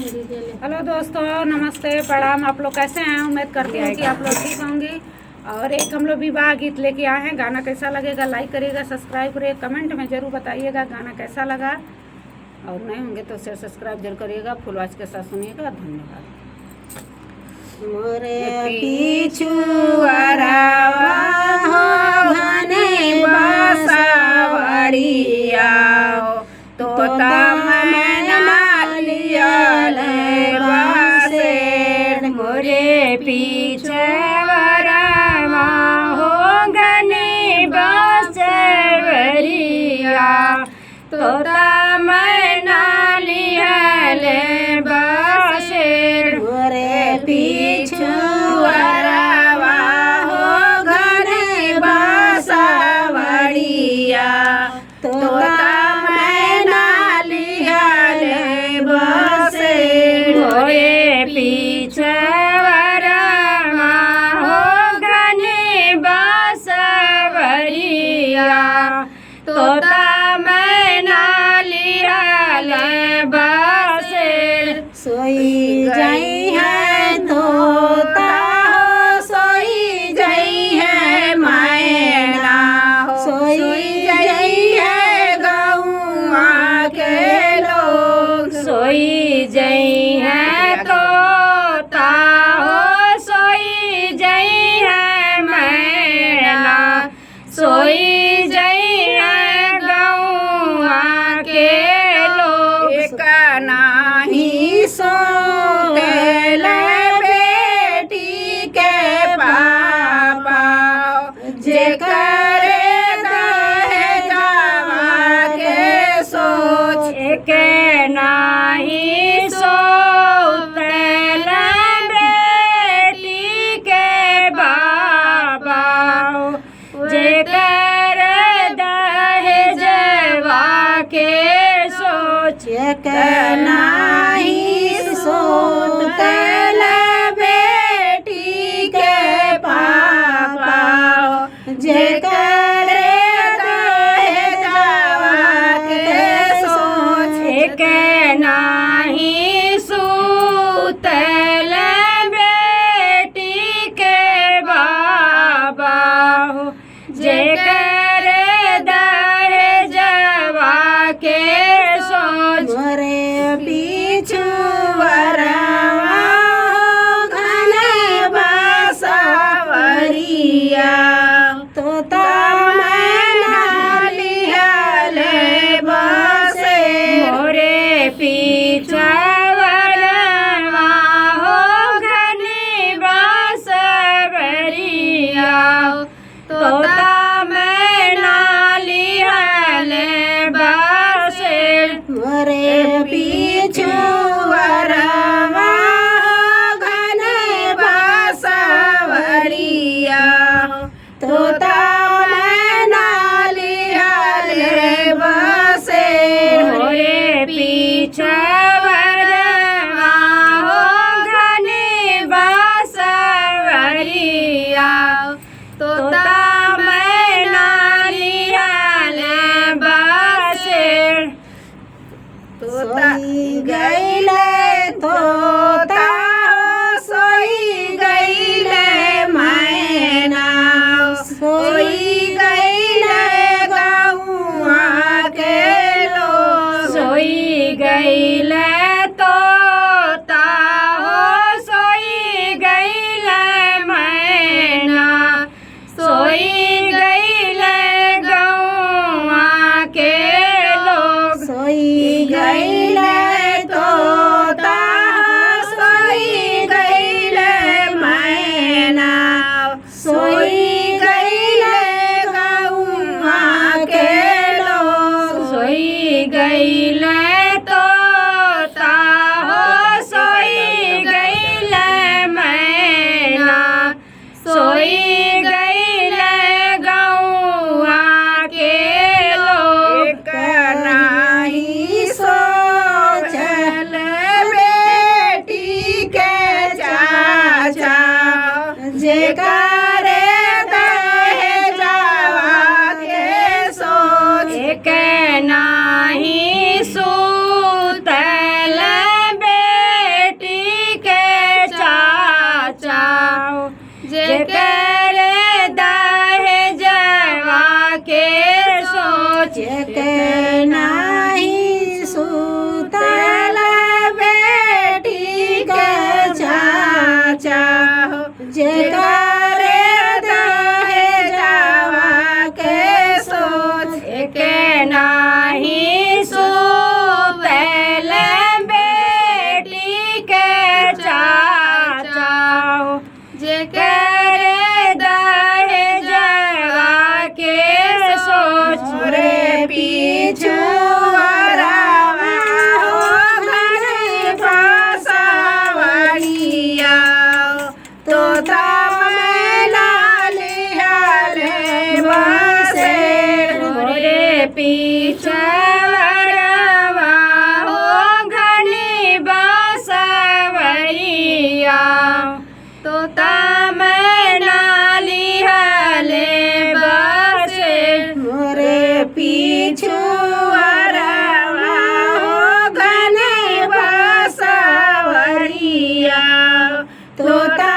Hello दोस्तों, नमस्ते, प्रणाम। आप लोग कैसे हैं? उम्मीद करती हूँ कि आप लोग ठीक होंगे। और एक हम लोग विवाह गीत लेके आए हैं। गाना कैसा लगेगा लाइक करिएगा, सब्सक्राइब करिएगा, कमेंट में ज़रूर बताइएगा गाना कैसा लगा। और नए होंगे तो शेयर सब्सक्राइब जरूर करिएगा। फुल आवाज के साथ सुनिएगा। धन्यवाद। मोरे पिछुआरावा हो घने बासावरिया हो, तोता मैना लियल बासेर। मोरे पिछुआरावा हो घने बासावरिया, तोता मैना लियल बासेर। मोरे पिछुआरावा हो घने बासावरिया, तोता मैना लियल बासेर। मोरे पिछुआरावा हो घने बासावरिया, तोता मैना लियल बासेर। सोई जाई है तोता हो, सोई जाई है मैना हो, सोई जाई है गौआ के लोग, सोई जाई है तोता हो, सोई जाई है मैना, सोई जाई है गौआ के लोग। एक नाही सोतेल बेटी के पापा, जेकर दहेजवा के सोच। एक नाही सोतेल बेटी के बाबा, जेकर दहेजवा के सोच। एक नाही सोतेल बेटी के पापा, जेकर दहेजवा के सोच। एक नाही सोतेल बेटी के बाबा, जेकर दहेजवा के सोच। मोरे पिछुआरावा घने बासावरिया, तोता मैना लियल बासेर। मोरे पिछुआरावा हो घने बासावरिया, तोता मैना लियल बासेर। मोरे पिछुआरावा हो घने बासावरिया, तोता मैना लियल बासेर। मोरे पिछुआरावा हो घने बासावरिया, तोता मैना लियल बासेर। सोई गईले तोता हो, सोई गईले मैना, सोई गईले गौआ के लोग, सोई गईले तोता हो, सोई गईले मैना, सोई गईले गौआ के लोग, सोई गईले तोता हो, सोई गईले मैना, सोई गईले गौआ के लोग, सोई गईले तोता हो, सोई गईले मैना, सोई गईले गौआ के लोग। एक नाही सोचल बेटी के चाचा, जेकर दहेजवा के सोच। एक नाही पीछवरवा हो घनी बसवरिया तोता मैना लिहले बसे मोरे पीछुअरवा हो घनी बसवरिया तोता